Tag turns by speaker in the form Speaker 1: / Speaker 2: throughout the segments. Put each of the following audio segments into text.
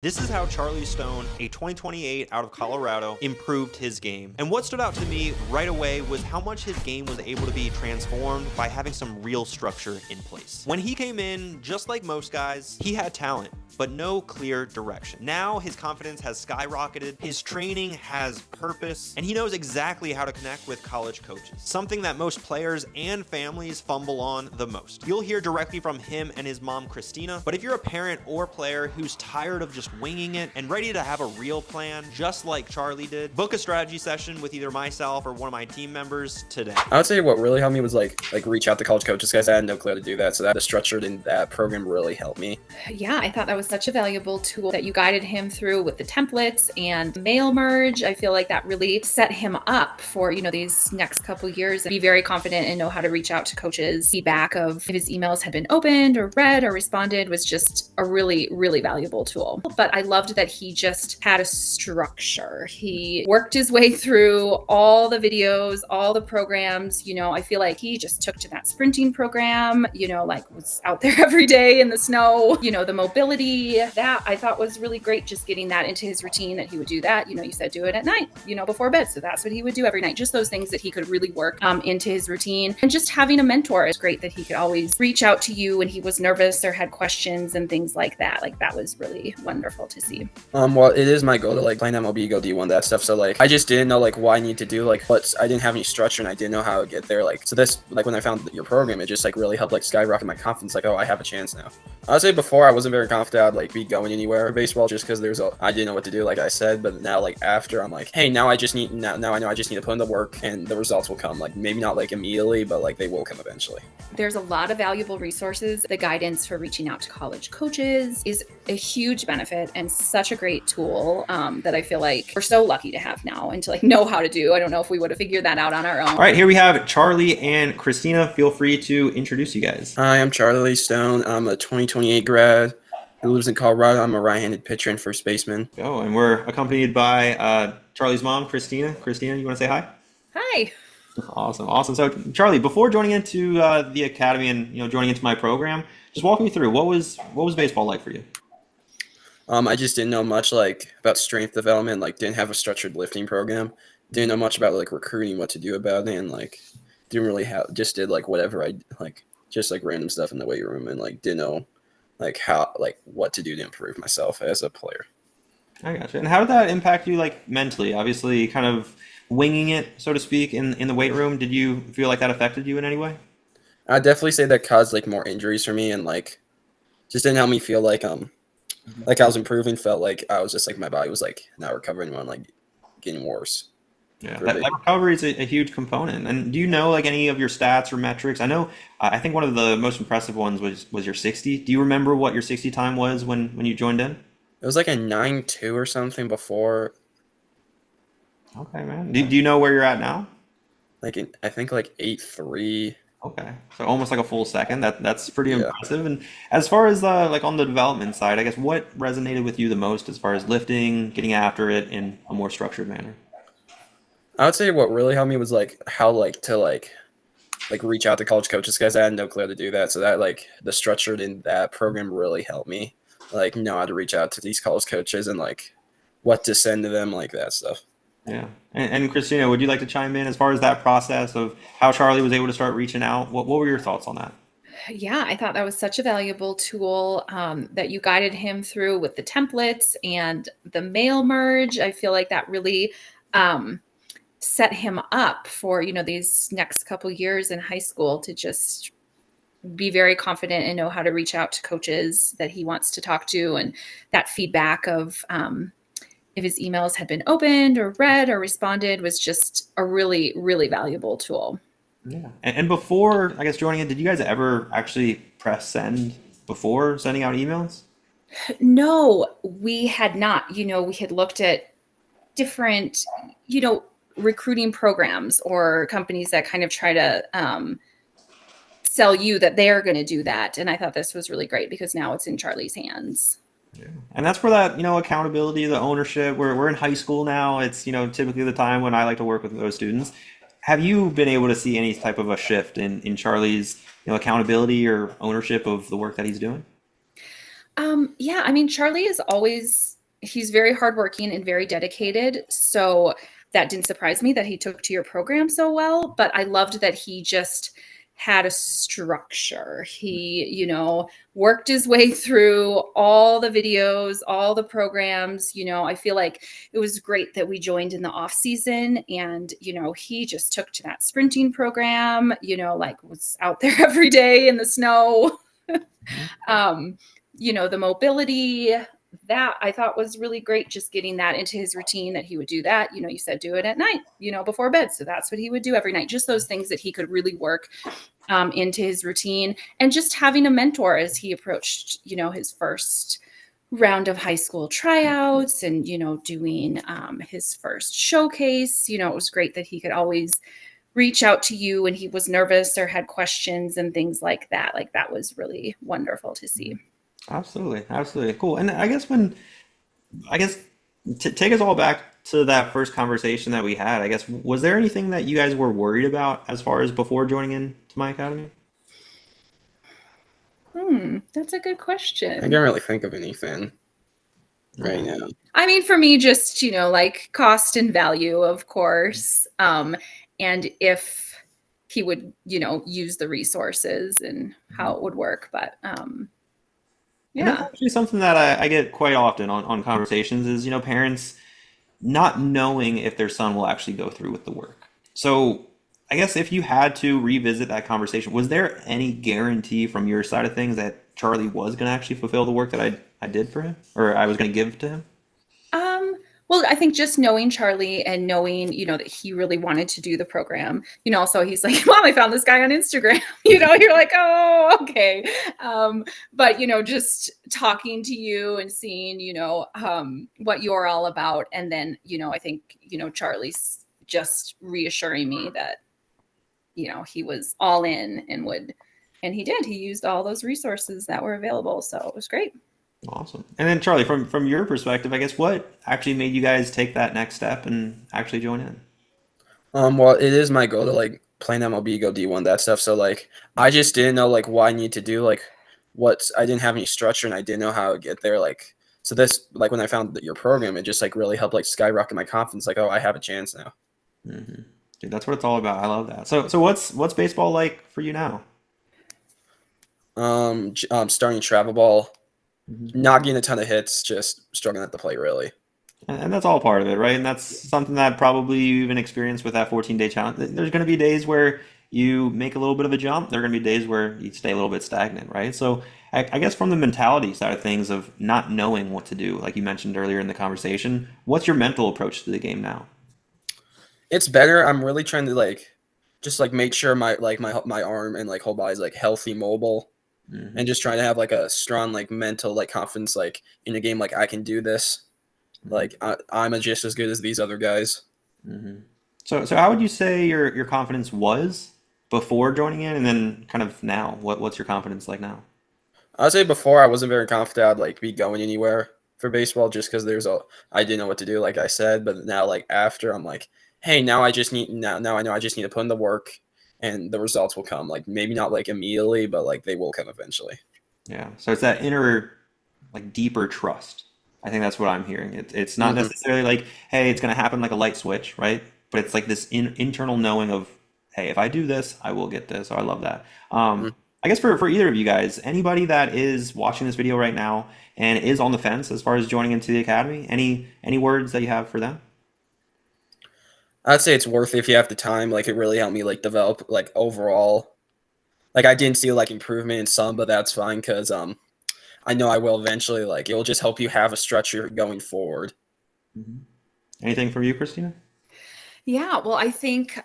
Speaker 1: This is how Charlie Stone, a 2028 out of Colorado, improved his game. And what stood out to me right away was how much his game was able to be transformed by having some real structure in place. When he came in, just like most guys, he had talent, but no clear direction. Now his confidence has skyrocketed, his training has purpose, and he knows exactly how to connect with college coaches, something that most players and families fumble on the most. You'll hear directly from him and his mom, Christina, but if you're a parent or player who's tired of just winging it and ready to have a real plan, just like Charlie did, book a strategy session with either myself or one of my team members today.
Speaker 2: I would say what really helped me was like reach out to college coaches, guys. I had no clue how to do that, so that the structure in that program really helped me.
Speaker 3: Yeah, I thought that was such a valuable tool that you guided him through with the templates and mail merge. I feel like that really set him up for, these next couple years and be very confident and know how to reach out to coaches. Feedback of if his emails had been opened or read or responded was just a really, really valuable tool. But I loved that he just had a structure. He worked his way through all the videos, all the programs. I feel like he just took to that sprinting program, was out there every day in the snow. The mobility, that I thought was really great, just getting that into his routine that he would do that. You said do it at night, before bed. So that's what he would do every night. Just those things that he could really work into his routine. And just having a mentor is great, that he could always reach out to you when he was nervous or had questions and things like that. Like that was really wonderful to see.
Speaker 2: Well, it is my goal to play in MLB, go D1, that stuff. So I just didn't know what I need to do, but I didn't have any structure and I didn't know how to get there. So this, when I found your program, it just really helped skyrocket my confidence. Oh, I have a chance now. I would say before I wasn't very confident I'd be going anywhere for baseball just because I didn't know what to do, like I said. But now after I'm hey, now I know I just need to put in the work and the results will come. Maybe not immediately, but they will come eventually.
Speaker 3: There's a lot of valuable resources. The guidance for reaching out to college coaches is a huge benefit and such a great tool that I feel like we're so lucky to have now and to know how to do. I don't know if we would have figured that out on our own.
Speaker 1: All right, here we have Charlie and Christina. Feel free to introduce you guys.
Speaker 2: Hi, I'm Charlie Stone. I'm a 2028 grad who lives in Colorado. I'm a right-handed pitcher and first baseman.
Speaker 1: Oh, and we're accompanied by Charlie's mom, Christina. Christina, you want to say hi?
Speaker 3: Hi.
Speaker 1: Awesome. So, Charlie, before joining into the academy and joining into my program, just walk me through what was baseball like for you?
Speaker 2: I just didn't know much about strength development. Didn't have a structured lifting program. Didn't know much about recruiting, what to do about it, and didn't really have. Just did whatever I just random stuff in the weight room, and didn't know how what to do to improve myself as a player.
Speaker 1: I gotcha. And how did that impact you mentally? Obviously, kind of winging it, so to speak, in the weight room. Did you feel like that affected you in any way?
Speaker 2: I'd definitely say that caused more injuries for me, and just didn't help me feel I was improving. Felt I was just my body was not recovering when getting worse.
Speaker 1: Yeah, that recovery is a huge component. And do you know any of your stats or metrics? I know I think one of the most impressive ones was your 60. Do you remember what your 60 time was when you joined in?
Speaker 2: It was a 9.2 or something before.
Speaker 1: Okay, man. Do you know where you're at now?
Speaker 2: I think 8.3.
Speaker 1: Okay, so almost a full second. That's pretty impressive. And as far as on the development side, I guess what resonated with you the most as far as lifting, getting after it in a more structured manner?
Speaker 2: I would say what really helped me was how to reach out to college coaches, guys. I had no clue how to do that, so that the structure in that program really helped me know how to reach out to these college coaches and what to send to them, that stuff.
Speaker 1: Yeah. And Christina, would you like to chime in as far as that process of how Charlie was able to start reaching out? What were your thoughts on that?
Speaker 3: Yeah, I thought that was such a valuable tool that you guided him through with the templates and the mail merge. I feel like that really set him up for, these next couple years in high school to just be very confident and know how to reach out to coaches that he wants to talk to, and that feedback of if his emails had been opened or read or responded was just a really, really valuable tool.
Speaker 1: Yeah. And before, I guess, joining it, did you guys ever actually press send before sending out emails?
Speaker 3: No, we had not. We had looked at different, recruiting programs or companies that kind of try to sell you that they're going to do that. And I thought this was really great because now it's in Charlie's hands.
Speaker 1: Yeah. And that's where that, accountability, the ownership, we're in high school now. It's, typically the time when I like to work with those students. Have you been able to see any type of a shift in Charlie's, accountability or ownership of the work that he's doing?
Speaker 3: Yeah, I mean, Charlie is always, he's very hardworking and very dedicated. So that didn't surprise me that he took to your program so well, but I loved that he just had a structure. He, worked his way through all the videos, all the programs. I feel like it was great that we joined in the off season and, he just took to that sprinting program, like was out there every day in the snow. um, the mobility that I thought was really great, just getting that into his routine that he would do that. You said do it at night, before bed. So that's what he would do every night. Just those things that he could really work into his routine, and just having a mentor as he approached, his first round of high school tryouts and, doing his first showcase. It was great that he could always reach out to you when he was nervous or had questions and things like that. Like that was really wonderful to see.
Speaker 1: Absolutely, absolutely cool. And I guess take us all back to that first conversation that we had. I guess was there anything that you guys were worried about as far as before joining in to my academy?
Speaker 3: That's a good
Speaker 2: I
Speaker 3: question.
Speaker 2: can't really think of anything right now.
Speaker 3: I mean, for me, just, like cost and value, of course. And if he would, use the resources and how it would work. But
Speaker 1: And that's
Speaker 3: yeah.
Speaker 1: actually something that I get quite often on conversations is, parents not knowing if their son will actually go through with the work. So I guess if you had to revisit that conversation, was there any guarantee from your side of things that Charlie was going to actually fulfill the work that I did for him or I was going to give to him?
Speaker 3: Well, I think just knowing Charlie and knowing, that he really wanted to do the program, so he's like, Mom, I found this guy on Instagram, you're like, oh, okay. But, just talking to you and seeing, what you're all about. And then, I think, Charlie's just reassuring me that, he was all in and he did, he used all those resources that were available. So it was great.
Speaker 1: Awesome. And then Charlie, from your perspective, I guess what actually made you guys take that next step and actually join in?
Speaker 2: Well, it is my goal to like play in MLB, go D1, that stuff. So like, I just didn't know like what I need to do, like I didn't have any structure and I didn't know how to get there. Like, so this like when I found your program, it just like really helped like skyrocket my confidence. Like, oh, I have a chance now.
Speaker 1: Hmm. Dude, that's what it's all about. I love that. So what's baseball like for you now?
Speaker 2: Starting travel ball,
Speaker 1: Mhm.
Speaker 2: not getting a ton of hits, just struggling at the plate really.
Speaker 1: And that's all part of it, right? And that's something that probably you even experienced with that 14-day challenge. There's going to be days where you make a little bit of a jump. There are going to be days where you stay a little bit stagnant, right? So I guess from the mentality side of things of not knowing what to do, like you mentioned earlier in the conversation, what's your mental approach to the game now?
Speaker 2: It's better. I'm really trying to like just like make sure my arm and like whole body's like healthy, mobile, and
Speaker 1: Hmm.
Speaker 2: just trying to have like a strong like mental like confidence like in a game like I can do this. Like I'm just as good as these other guys.
Speaker 1: Hmm. So how would you say your confidence was before joining in, and then kind of now? What's your confidence like now?
Speaker 2: I'd say before I wasn't very confident I'd like be going anywhere for baseball just because I didn't know what to do like I said, but now like after I'm like, hey, now I just need now I know I just need to put in the work and the results will come. Like maybe not like immediately, but like they will come eventually.
Speaker 1: Yeah. So it's that inner, like deeper trust. I think that's what I'm hearing. It's not
Speaker 2: Hmm.
Speaker 1: necessarily like, hey, it's going to happen like a light switch, right? But it's like this internal knowing of, hey, if I do this, I will get this. So I love that. I guess for either of you guys, anybody that is watching this video right now and is on the fence as far as joining into the academy, any words that you have for them?
Speaker 2: I'd say it's worth it if you have the time. Like it really helped me like develop like overall. Like I didn't see like improvement in some, but that's fine because I know I will eventually. Like it will just help you have a structure going forward.
Speaker 1: Mhm. Anything from you, Christina?
Speaker 3: Yeah, well, I think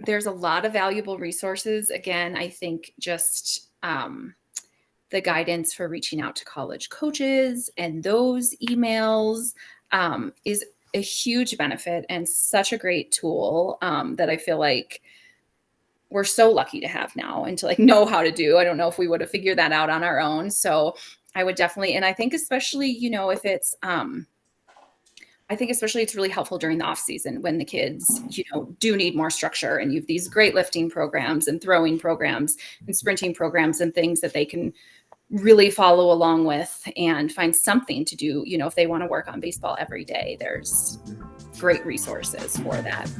Speaker 3: there's a lot of valuable resources. Again, I think just the guidance for reaching out to college coaches and those emails is a huge benefit and such a great tool that I feel like we're so lucky to have now and to like know how to do. I don't know if we would have figured that out on our own. So I would definitely, and I think especially, if it's I think especially it's really helpful during the off season when the kids, do need more structure and you have these great lifting programs and throwing programs and sprinting programs and things that they can really follow along with and find something to do, if they want to work on baseball every day. There's great resources for that.